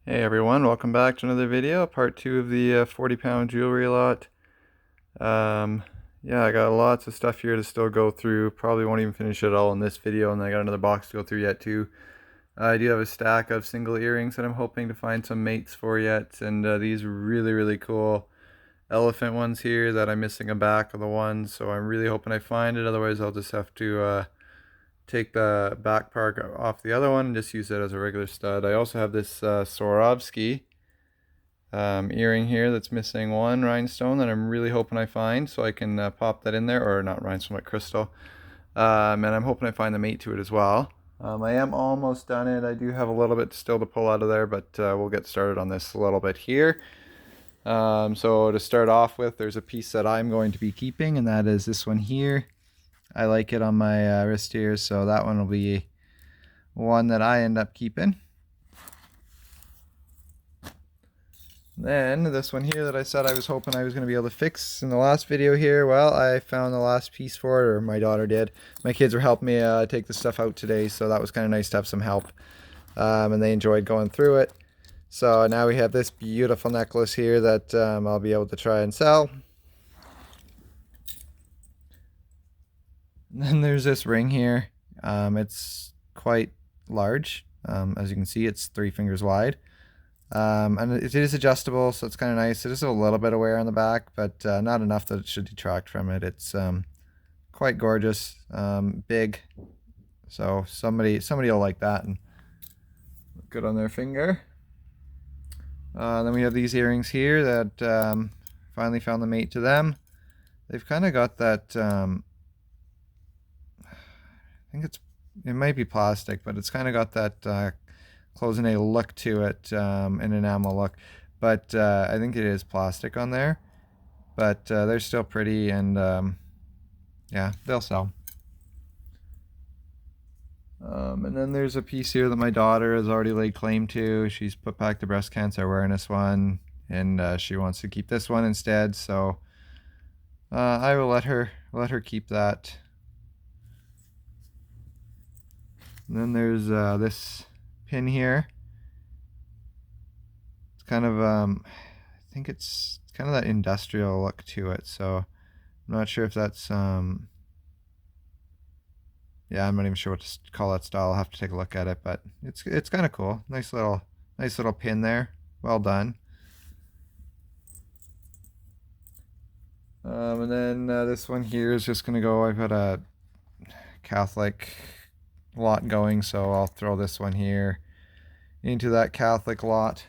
Hey everyone, welcome back to another video, part 2 of the 40-pound jewelry lot. Um, yeah, I got lots of stuff here to still go through. Probably won't even finish it all in this video, and I got another box to go through yet too. I do have a stack of single earrings that I'm hoping to find some mates for yet, and these really cool elephant ones here that I'm missing a back of the one, so I'm really hoping I find it. Otherwise I'll just have to take the back part off the other one and just use it as a regular stud. I also have this Swarovski earring here that's missing one rhinestone that I'm really hoping I find, so I can pop that in there, or not rhinestone but crystal. And I'm hoping I find the mate to it as well. I am almost done it. I do have a little bit still to pull out of there, but we'll get started on this a little bit here. So to start off with, there's a piece that I'm going to be keeping, and that is this one here. I like it on my wrist here, so that one will be one that I end up keeping. Then this one here that I said I was hoping I was going to be able to fix in the last video here, well, I found the last piece for it, or my daughter did. My kids were helping me take the stuff out today, so that was kind of nice to have some help. And they enjoyed going through it. So now we have this beautiful necklace here that I'll be able to try and sell. And then there's this ring here. It's quite large. As you can see, it's 3 fingers wide. And it is adjustable, so it's kind of nice. It is a little bit of wear on the back, but not enough that it should detract from it. It's quite gorgeous, big, so somebody will like that and look good on their finger. Then we have these earrings here that finally found the mate to them. They've kind of got that, I think it might be plastic, but it's kind of got that cloisonne look to it, an enamel look, but I think it is plastic on there, but they're still pretty, and yeah, they'll sell. And then there's a piece here that my daughter has already laid claim to. She's put back the breast cancer awareness one, and she wants to keep this one instead, so I will let her keep that. And then there's this pin here. It's kind of I think it's kind of that industrial look to it, so I'm not sure if that's yeah, I'm not even sure what to call that style. I'll have to take a look at it, but it's kind of cool. Nice little pin there. Well done. And then this one here is just gonna go. I've got a Catholic lot going, so I'll throw this one here into that Catholic lot.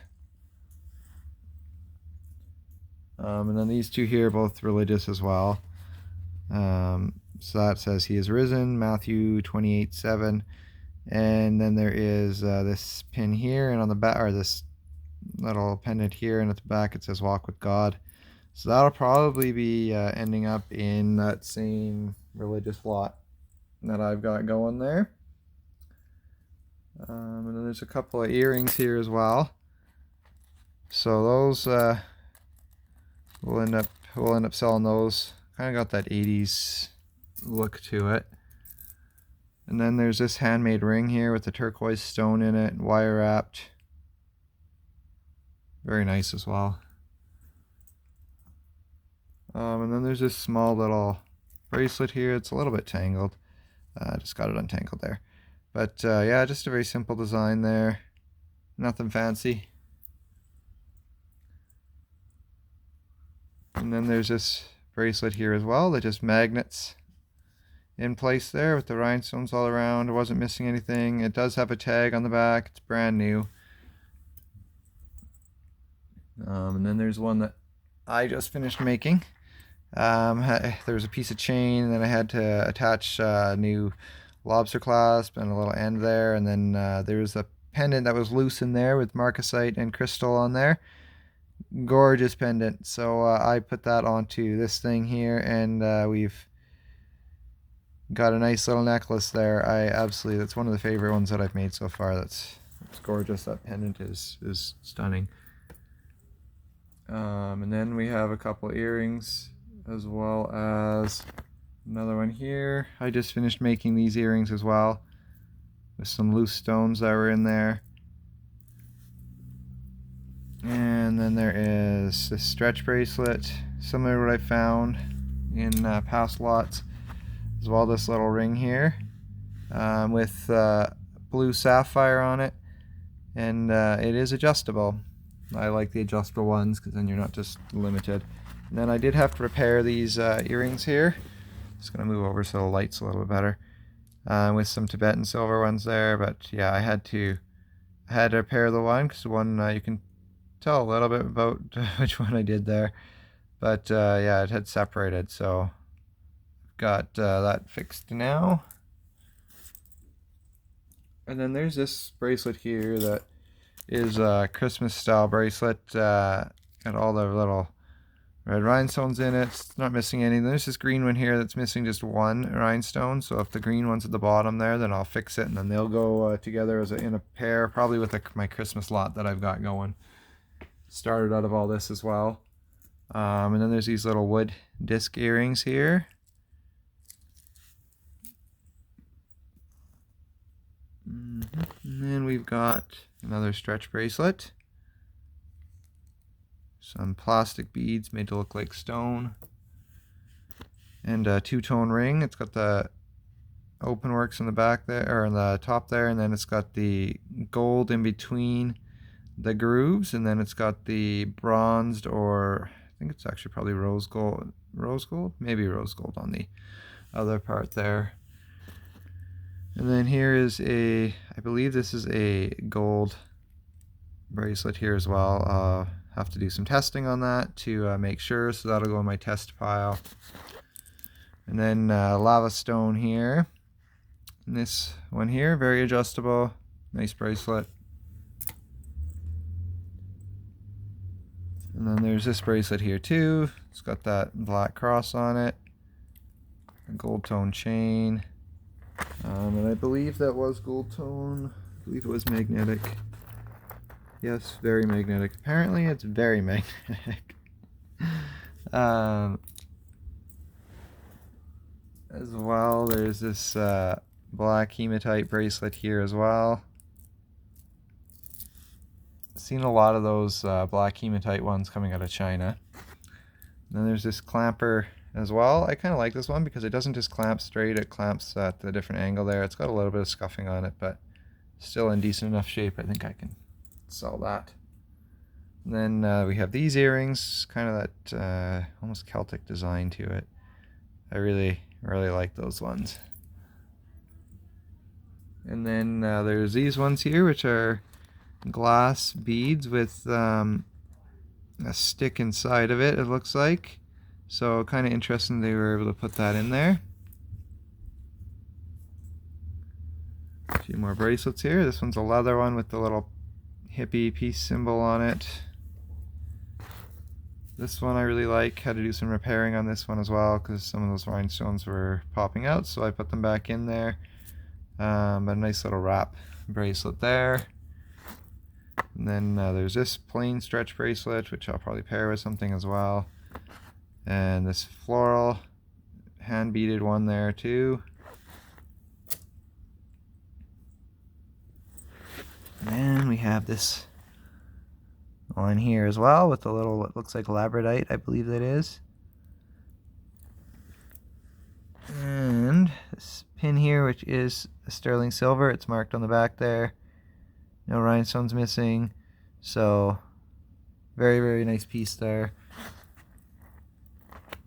And then these two here are both religious as well. So that says he is risen, Matthew 28:7. And then there is this pin here, and on the back, or this little pendant here, and at the back it says walk with God. So that'll probably be ending up in that same religious lot that I've got going there. And then there's a couple of earrings here as well. So those we'll end up selling those. Kind of got that 80s look to it. And then there's this handmade ring here with the turquoise stone in it, wire wrapped. Very nice as well. And then there's this small little bracelet here. It's a little bit tangled. Just got it untangled there. But yeah, just a very simple design there. Nothing fancy. And then there's this bracelet here as well that just magnets in place there with the rhinestones all around. It wasn't missing anything. It does have a tag on the back. It's brand new. And then there's one that I just finished making. There was a piece of chain, and then I had to attach a new lobster clasp and a little end there, and then there was a pendant that was loose in there with marcasite and crystal on there. Gorgeous pendant. So I put that onto this thing here, and we've got a nice little necklace there. That's one of the favorite ones that I've made so far. It's gorgeous. That pendant is stunning. And then we have a couple earrings, as well as another one here. I just finished making these earrings as well, with some loose stones that were in there. And then there is this stretch bracelet, similar to what I found in past lots, as well. This little ring here with blue sapphire on it, and it is adjustable. I like the adjustable ones because then you're not just limited. And then I did have to repair these earrings here. Just gonna move over so the light's a little bit better. With some Tibetan silver ones there, but yeah, I had to repair the one because one you can tell a little bit about which one I did there, but yeah, it had separated, so got that fixed now. And then there's this bracelet here that is a Christmas style bracelet. Got all the little red rhinestones in it. It's not missing any. There's this green one here that's missing just one rhinestone, so if the green one's at the bottom there, then I'll fix it, and then they'll go together as in a pair, probably with my Christmas lot that I've got going. Started out of all this as well. And then there's these little wood disc earrings here. And then we've got another stretch bracelet. Some plastic beads made to look like stone. And a two-tone ring. It's got the open works in the back there, or on the top there, and then it's got the gold in between the grooves, and then it's got the bronzed, or I think it's actually probably rose gold, maybe rose gold on the other part there. And then here is I believe this is a gold bracelet here as well. Have to do some testing on that to make sure, so that'll go in my test pile. And then lava stone here. And this one here, very adjustable, nice bracelet. And then there's this bracelet here too. It's got that black cross on it, a gold tone chain, and I believe that was gold tone. I believe it was magnetic. Yes, very magnetic. Apparently it's very magnetic. As well, there's this black hematite bracelet here as well. Seen a lot of those black hematite ones coming out of China. And then there's this clamper as well. I kind of like this one because it doesn't just clamp straight, it clamps at the different angle there. It's got a little bit of scuffing on it, but still in decent enough shape. I think I can sell that. And then we have these earrings, kind of that almost Celtic design to it. I really like those ones. And then there's these ones here, which are glass beads with a stick inside of it, it looks like. So kind of interesting they were able to put that in there. A few more bracelets here. This one's a leather one with the little hippie peace symbol on it. This one I really like. Had to do some repairing on this one as well because some of those rhinestones were popping out, so I put them back in there. But a nice little wrap bracelet there. And then there's this plain stretch bracelet, which I'll probably pair with something as well. And this floral hand beaded one there too. And then we have this on here as well with a little, what looks like labradorite, I believe that is. And this pin here, which is a sterling silver, it's marked on the back there. No rhinestones missing, so very nice piece there.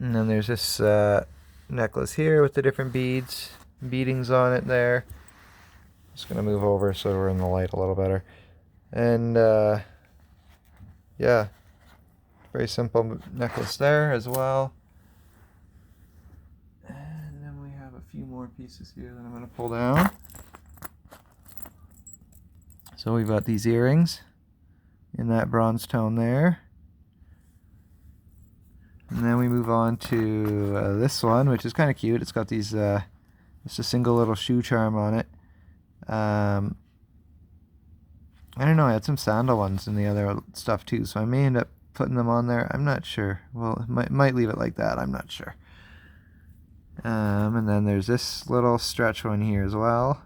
And then there's this necklace here with the different beadings on it there. Just gonna move over so we're in the light a little better. And yeah, very simple necklace there as well. And then we have a few more pieces here that I'm gonna pull down. So we've got these earrings in that bronze tone there. And then we move on to this one, which is kind of cute. It's got these, just a single little shoe charm on it. I don't know, I had some sandal ones in the other stuff too, so I may end up putting them on there. I'm not sure. Well, might leave it like that. I'm not sure. And then there's this little stretch one here as well.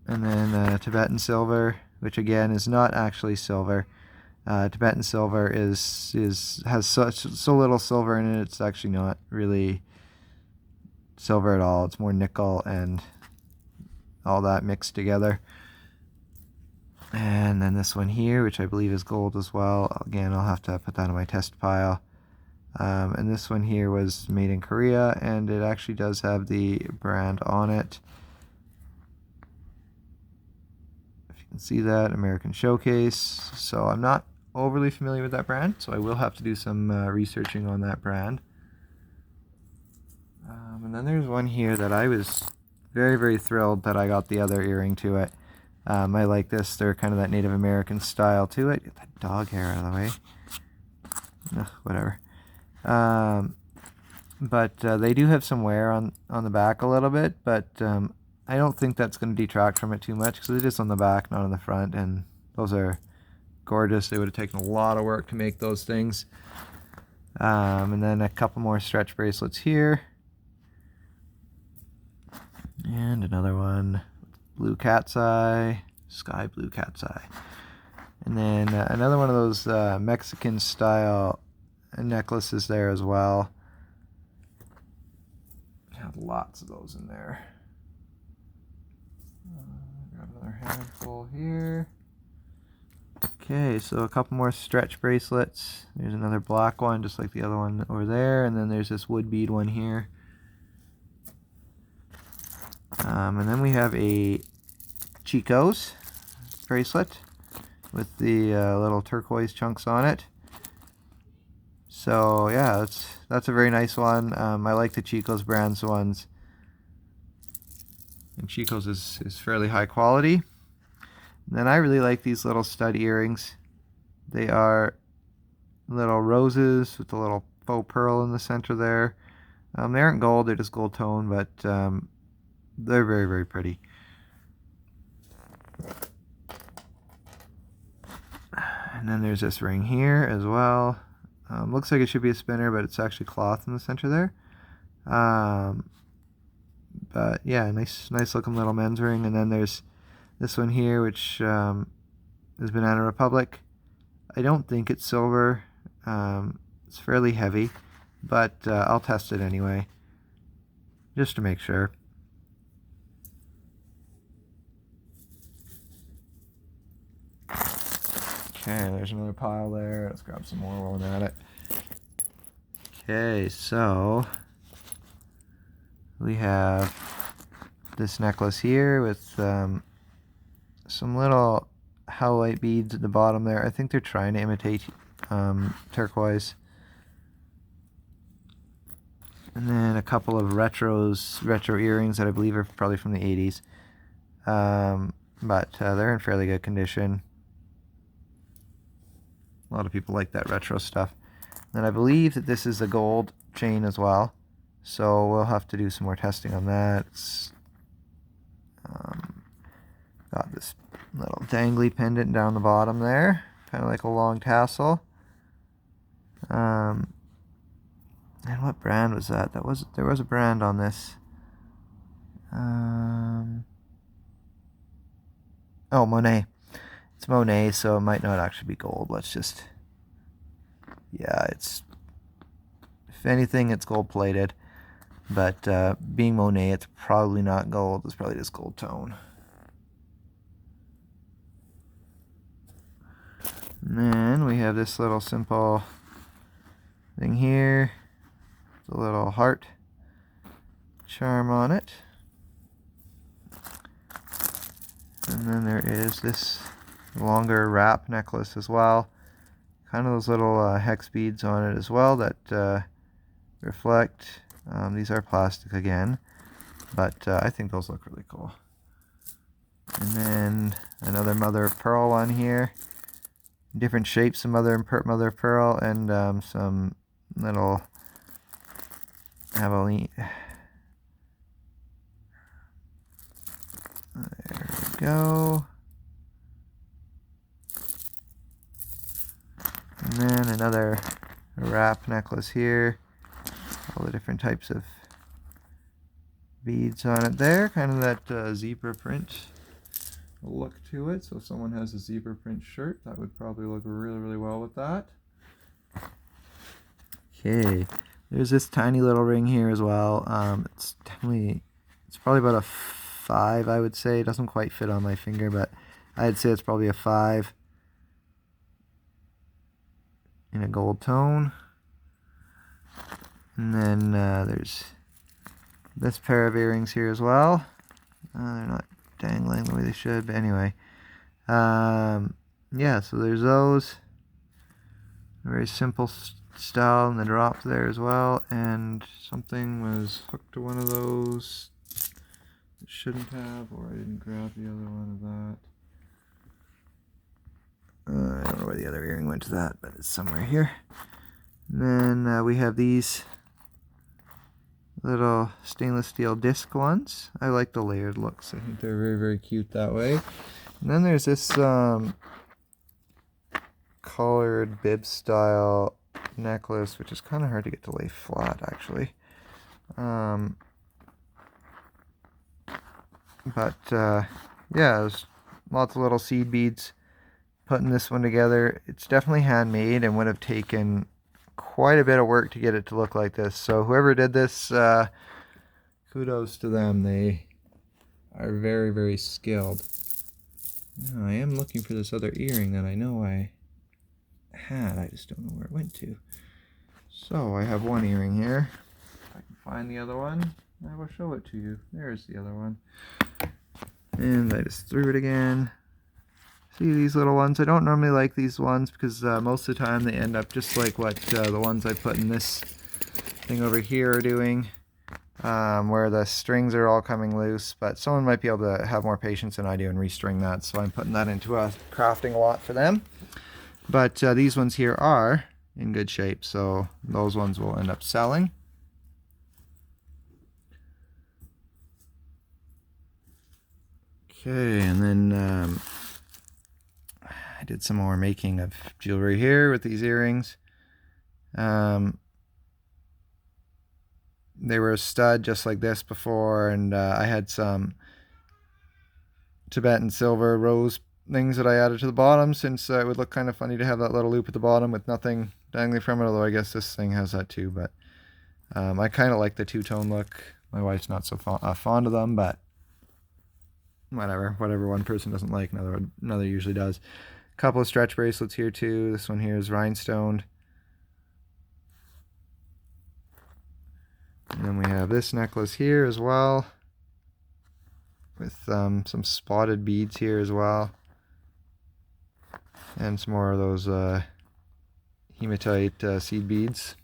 And then Tibetan silver which again is not actually silver. Tibetan silver has so little silver in it, it's actually not really silver at all. It's more nickel and all that mixed together. And then this one here, which I believe is gold as well. Again, I'll have to put that in my test pile. And this one here was made in Korea, and it actually does have the brand on it. If you can see that, American Showcase. So I'm not overly familiar with that brand, so I will have to do some researching on that brand. And then there's one here that I was very, very thrilled that I got the other earring to it. I like this. They're kind of that Native American style to it. Get that dog hair out of the way. Ugh, whatever. But they do have some wear on the back a little bit, but I don't think that's going to detract from it too much because it is on the back, not on the front, and those are gorgeous. They would have taken a lot of work to make those things. And then a couple more stretch bracelets here. And another one, blue cat's eye, sky blue cat's eye. And then another one of those Mexican style necklaces there as well. Have lots of those in there. Grab another handful here. Okay, so a couple more stretch bracelets. There's another black one, just like the other one over there. And then there's this wood bead one here. And then we have a Chico's bracelet with the little turquoise chunks on it. So yeah, that's a very nice one. I like the Chico's brands ones. And Chico's is fairly high quality. And then I really like these little stud earrings. They are little roses with a little faux pearl in the center there. They aren't gold, they're just gold tone, but they're very, very pretty. And then there's this ring here as well. Looks like it should be a spinner, but it's actually cloth in the center there. But yeah, nice looking little men's ring. And then there's this one here, which is Banana Republic. I don't think it's silver. It's fairly heavy, but I'll test it anyway, just to make sure. Okay, there's another pile there. Let's grab some more while I'm at it. Okay, so we have this necklace here with some little howlite beads at the bottom there. I think they're trying to imitate turquoise. And then a couple of retro earrings that I believe are probably from the 80s. But they're in fairly good condition. A lot of people like that retro stuff. And I believe that this is a gold chain as well. So we'll have to do some more testing on that. It's got this little dangly pendant down the bottom there. Kind of like a long tassel. And what brand was that? There was a brand on this. Oh, Monet. It's Monet, so it might not actually be gold. Let's just... Yeah, it's... If anything, it's gold plated. But being Monet, it's probably not gold. It's probably just gold tone. And then we have this little simple thing here. It's a little heart charm on it. And then there is this longer wrap necklace as well. Kind of those little hex beads on it as well that reflect. These are plastic again, but I think those look really cool. And then another mother of pearl on here. Different shapes of mother of pearl, and some little avaline. There we go. And then another wrap necklace here. All the different types of beads on it there. Kind of that zebra print look to it. So if someone has a zebra print shirt, that would probably look really, really well with that. Okay, there's this tiny little ring here as well. It's probably about a 5, I would say. It doesn't quite fit on my finger, but I'd say it's probably a 5 in a gold tone. And then there's this pair of earrings here as well. They're not dangling the way they should, but anyway. Yeah, so there's those. Very simple style in the drop there as well. And something was hooked to one of those. It shouldn't have, or I didn't grab the other one of that. I don't know where the other earring went to that, but it's somewhere here. And then we have these little stainless steel disc ones. I like the layered looks. I think they're very, very cute that way. And then there's this colored bib style necklace, which is kind of hard to get to lay flat actually. Yeah, there's lots of little seed beads. Putting this one together, it's definitely handmade and would have taken quite a bit of work to get it to look like this. So whoever did this, kudos to them. They are very, very skilled. Now, I am looking for this other earring that I know I had. I just don't know where it went to. So I have one earring here. If I can find the other one, I will show it to you. There's the other one. And I just threw it again. See these little ones? I don't normally like these ones because most of the time they end up just like what the ones I put in this thing over here are doing, where the strings are all coming loose. But someone might be able to have more patience than I do and restring that, so I'm putting that into a crafting lot for them. But these ones here are in good shape, so those ones will end up selling. Okay, and then I did some more making of jewelry here with these earrings. They were a stud just like this before, and I had some Tibetan silver rose things that I added to the bottom, since it would look kind of funny to have that little loop at the bottom with nothing dangling from it, although I guess this thing has that too. But I kind of like the two-tone look. My wife's not so fond of them, but whatever one person doesn't like, another usually does. A couple of stretch bracelets here too. This one here is rhinestoned. And then we have this necklace here as well, with some spotted beads here as well, and some more of those hematite seed beads.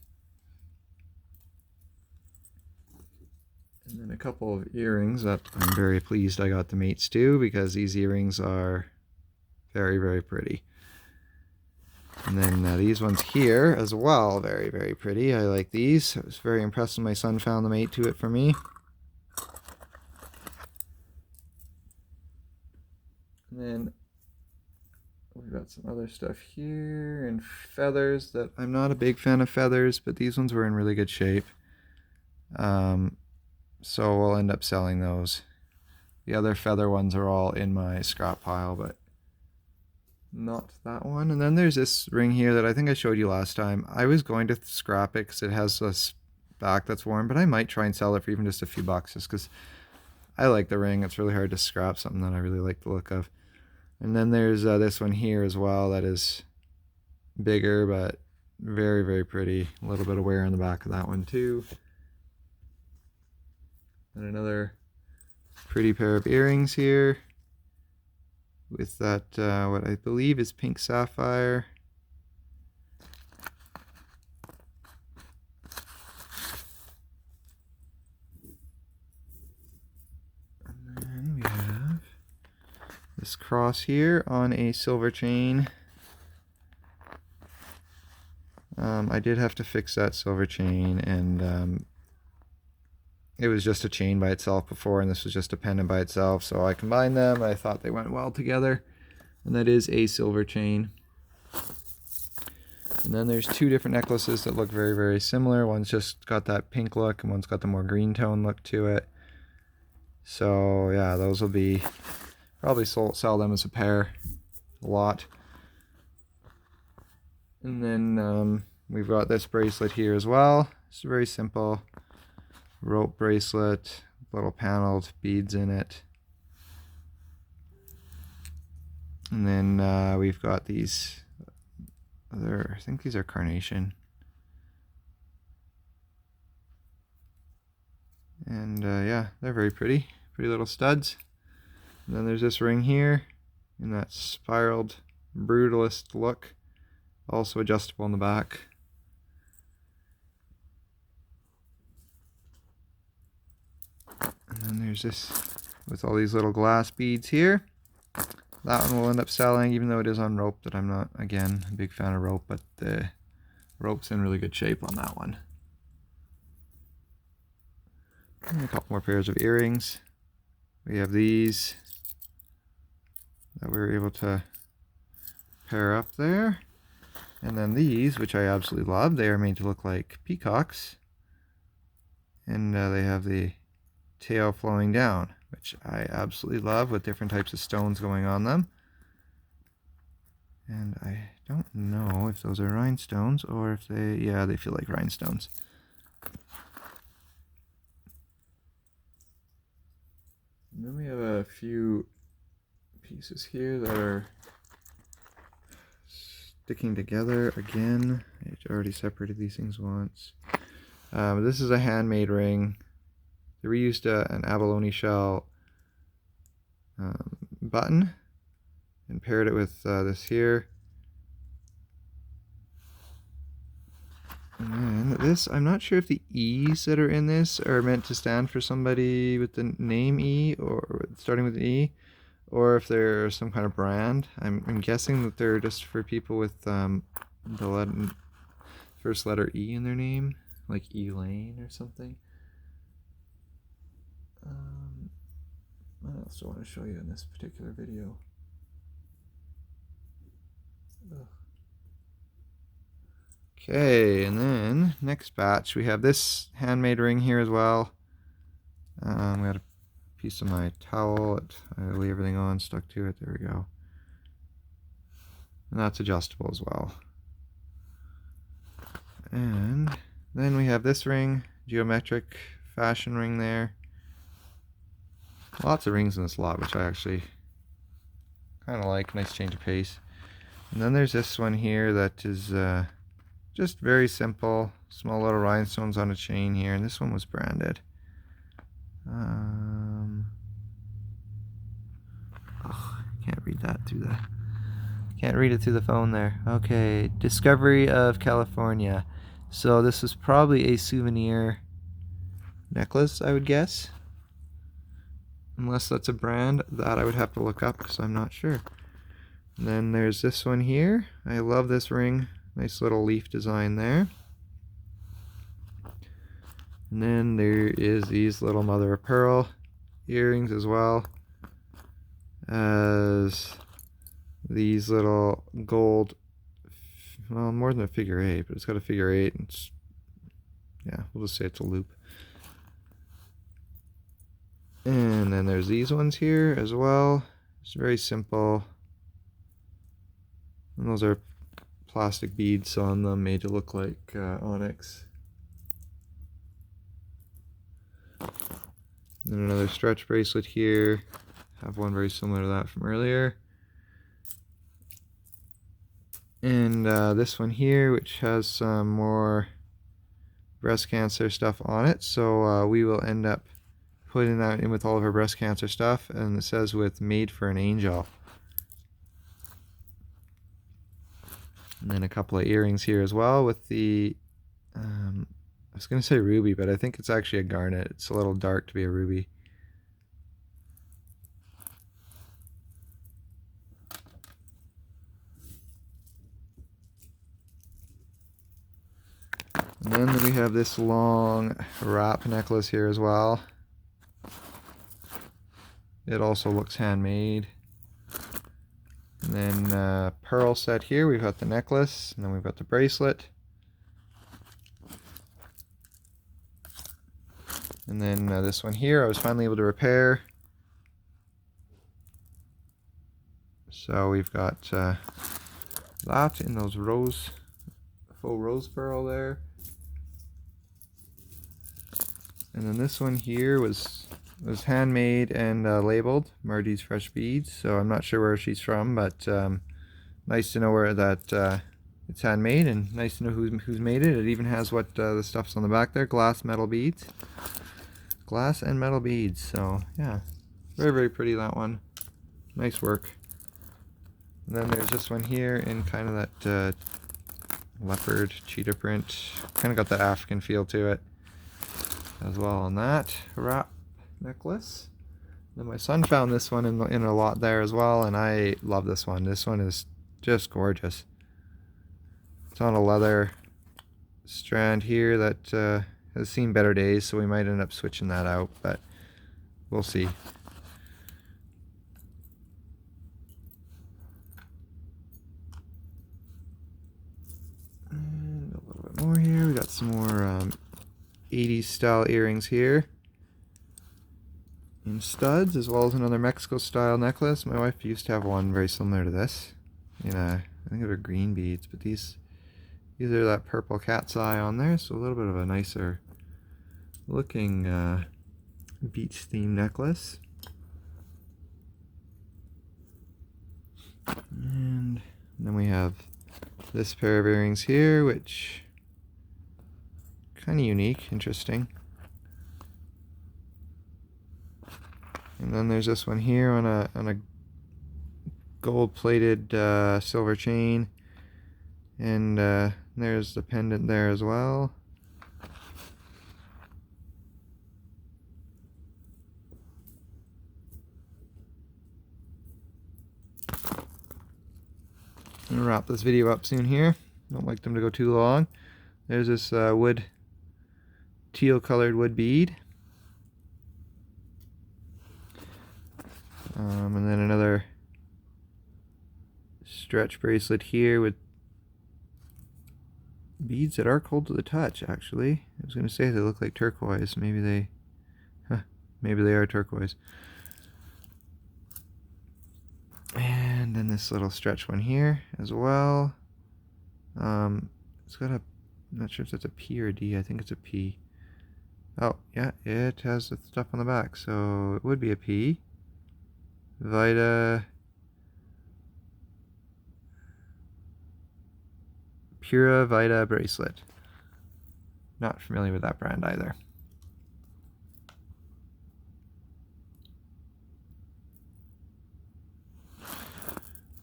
And then a couple of earrings that I'm very pleased I got the mates too, because these earrings are very, very pretty. And then these ones here as well, very, very pretty. I like these. I was very impressed when my son found the mate to it for me. And then we've got some other stuff here, and feathers that I'm not a big fan of feathers, but these ones were in really good shape. So we'll end up selling those. The other feather ones are all in my scrap pile, but not that one. And then there's this ring here that I think I showed you last time. I was going to scrap it because it has this back that's worn, but I might try and sell it for even just a few bucks, just because I like the ring. It's really hard to scrap something that I really like the look of. And then there's this one here as well that is bigger, but very, very pretty. A little bit of wear on the back of that one too. And another pretty pair of earrings here with that what I believe is pink sapphire. And then we have this cross here on a silver chain. I did have to fix that silver chain, and it was just a chain by itself before, and this was just a pendant by itself, so I combined them. I thought they went well together, and that is a silver chain. And then there's two different necklaces that look very, very similar. One's just got that pink look, and one's got the more green tone look to it. So yeah, those will be Probably sell them as a pair a lot. And then we've got this bracelet here as well. It's a very simple rope bracelet, little paneled beads in it. And then we've got these other, I think these are carnation. And yeah, they're very pretty little studs. And then there's this ring here in that spiraled brutalist look, also adjustable in the back. And then there's this with all these little glass beads here. That one will end up selling, even though it is on rope, that I'm not, again, a big fan of rope, but the rope's in really good shape on that one. And a couple more pairs of earrings. We have these that we were able to pair up there. And then these, which I absolutely love, they are made to look like peacocks. And they have the tail flowing down, which I absolutely love, with different types of stones going on them. And I don't know if those are rhinestones or if they, yeah, they feel like rhinestones. And then we have a few pieces here that are sticking together again. I already separated these things once. This is a handmade ring. They reused an abalone shell button and paired it with this here. And then this, I'm not sure if the E's that are in this are meant to stand for somebody with the name E, or starting with an E, or if they're some kind of brand. I'm guessing that they're just for people with the first letter E in their name, like Elaine or something. What else do I want to show you in this particular video? Ugh. Okay, and then next batch we have this handmade ring here as well. We got a piece of my towel that I lay everything on, stuck to it. There we go. And that's adjustable as well. And then we have this ring, geometric fashion ring there. Lots of rings in this lot, which I actually kind of like. Nice change of pace. And then there's this one here that is just very simple, small little rhinestones on a chain here, and this one was branded. Can't read that through the. Can't read it through the phone there. Okay, Discovery of California. So this is probably a souvenir necklace, I would guess. Unless that's a brand, that I would have to look up because I'm not sure. And then there's this one here. I love this ring. Nice little leaf design there. And then there is these little mother of pearl earrings as well as these little gold, well, more than a figure eight, but it's got a figure eight, and it's, yeah, we'll just say it's a loop. And then there's these ones here as well. It's very simple, and those are plastic beads on them made to look like onyx. And then another stretch bracelet here. Have one very similar to that from earlier. And this one here, which has some more breast cancer stuff on it. So we will end up putting that in with all of our breast cancer stuff. And it says with Made for an Angel. And then a couple of earrings here as well with the, I was going to say ruby, but I think it's actually a garnet. It's a little dark to be a ruby. And then we have this long wrap necklace here as well. It also looks handmade. And then pearl set here, we've got the necklace, and then we've got the bracelet. And then this one here, I was finally able to repair. So we've got that in those faux rose pearl there. And then this one here was handmade and labeled Marty's Fresh Beads. So I'm not sure where she's from, but nice to know where that it's handmade, and nice to know who's made it. It even has what the stuff's on the back there: glass, metal beads, glass and metal beads. So yeah, very, very pretty, that one. Nice work. And then there's this one here in kind of that leopard cheetah print. Kind of got that African feel to it as well on that wrap necklace. Then my son found this one in a lot there as well, and I love this one. This one is just gorgeous. It's on a leather strand here that has seen better days, so we might end up switching that out, but we'll see. And a little bit more here. We got some more 80s style earrings here in studs, as well as another Mexico style necklace. My wife used to have one very similar to this in I think they were green beads, but these are that purple cat's eye on there, so a little bit of a nicer looking beach theme necklace. And then we have this pair of earrings here, which kind of unique, interesting. And then there's this one here on a gold-plated silver chain, and there's the pendant there as well. I'm gonna wrap this video up soon here. Don't like them to go too long. There's this teal colored wood bead. And then another stretch bracelet here with beads that are cold to the touch, actually. I was going to say they look like turquoise. Maybe they are turquoise. And then this little stretch one here as well. It's got I'm not sure if that's a P or a D. I think it's a P. Oh, yeah, it has the stuff on the back, so it would be a P. Pura Vita bracelet. Not familiar with that brand either.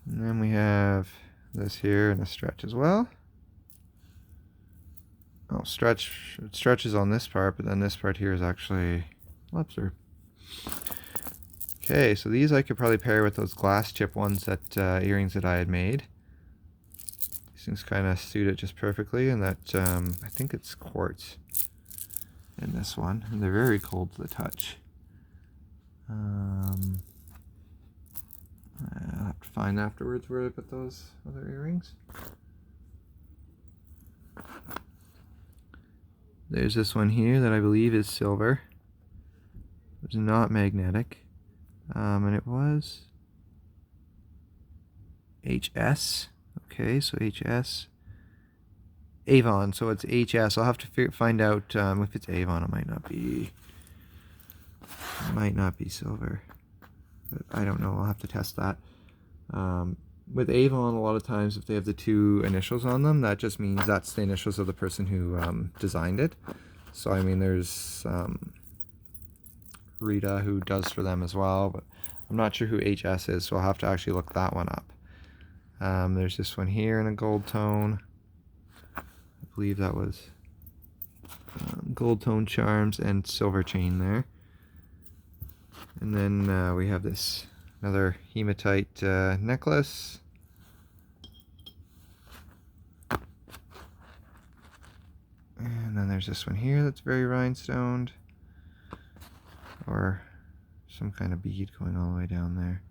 And then we have this here in a stretch as well. Oh, it stretches on this part, but then this part here is actually lobster. Okay, so these I could probably pair with those glass chip ones earrings that I had made. These things kind of suit it just perfectly, and that I think it's quartz in this one, and they're very cold to the touch. I'll have to find afterwards where I put those other earrings. There's this one here that I believe is silver. It's not magnetic. And it was HS. Okay, so HS. Avon, so it's HS. I'll have to find out if it's Avon. It might not be silver. But I don't know. I'll have to test that. With Avon, a lot of times if they have the two initials on them, that just means that's the initials of the person who designed it. So I mean, there's Rita who does for them as well, but I'm not sure who HS is, so I'll have to actually look that one up. There's this one here in a gold tone. I believe that was gold tone charms and silver chain there. And then we have this another hematite necklace. And then there's this one here that's very rhinestoned, or some kind of bead going all the way down there.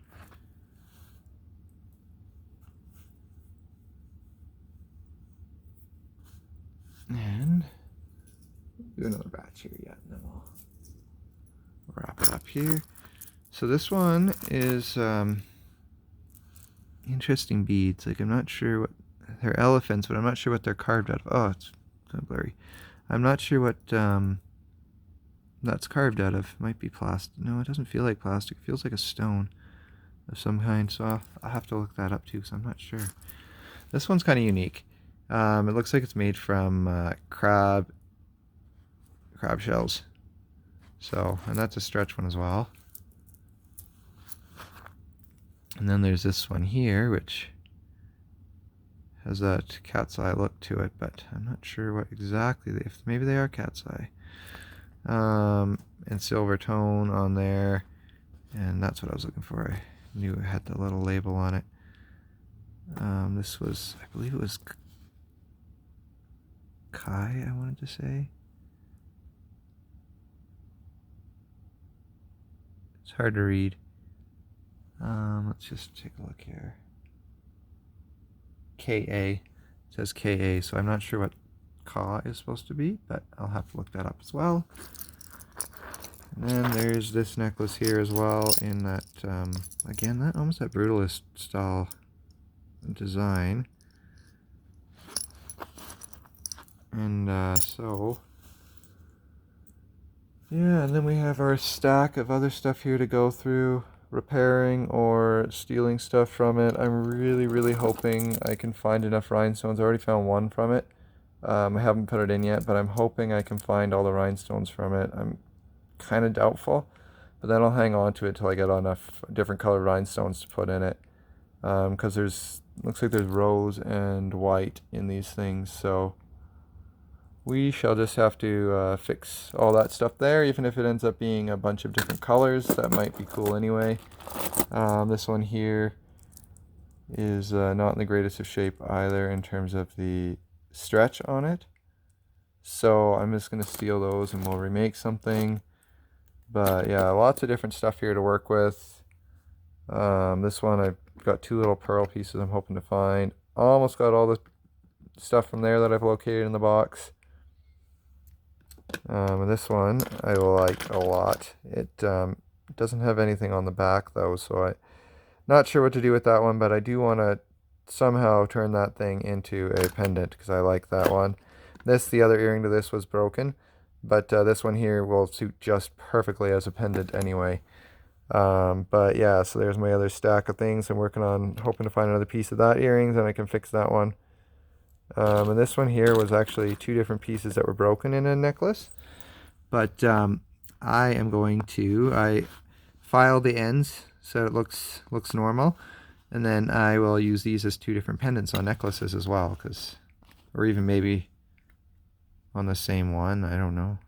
And do another batch here yet, and then we'll wrap it up here. So this one is interesting beads. Like, I'm not sure what they're elephants, but I'm not sure what they're carved out of. Oh, it's kind of blurry. I'm not sure what that's carved out of. Might be plastic. No, it doesn't feel like plastic. It feels like a stone of some kind. So I'll have to look that up too, because I'm not sure. This one's kind of unique. It looks like it's made from crab shells. So, and that's a stretch one as well. And then there's this one here, which has that cat's eye look to it, but I'm not sure what exactly if maybe they are cat's eye. And silver tone on there, and that's what I was looking for. I knew it had the little label on it. This was, I believe it was Kai, I wanted to say. It's hard to read. Let's just take a look here. KA. It says KA, so I'm not sure what Ka is supposed to be, but I'll have to look that up as well. And then there's this necklace here as well in that, again, that almost that brutalist style design. And so, yeah, and then we have our stack of other stuff here to go through, repairing or stealing stuff from it. I'm really hoping I can find enough rhinestones. I already found one from it. I haven't put it in yet, but I'm hoping I can find all the rhinestones from it. I'm kind of doubtful, but then I'll hang on to it till I get enough different colored rhinestones to put in it. Because looks like there's rose and white in these things, so we shall just have to fix all that stuff there, even if it ends up being a bunch of different colors. That might be cool anyway. This one here is not in the greatest of shape either in terms of the stretch on it. So I'm just going to steal those and we'll remake something. But yeah, lots of different stuff here to work with. This one I've got 2 little pearl pieces I'm hoping to find. Almost got all the stuff from there that I've located in the box. And this one I like a lot. It doesn't have anything on the back though, so I'm not sure what to do with that one, but I do want to somehow turn that thing into a pendant because I like that one. The other earring to this was broken, but this one here will suit just perfectly as a pendant anyway. But yeah, so there's my other stack of things I'm working on, hoping to find another piece of that earrings and I can fix that one. And this one here was actually 2 different pieces that were broken in a necklace. But I filed the ends so it looks normal. And then I will use these as 2 different pendants on necklaces as well. Or even maybe on the same one. I don't know.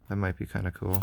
That might be kind of cool.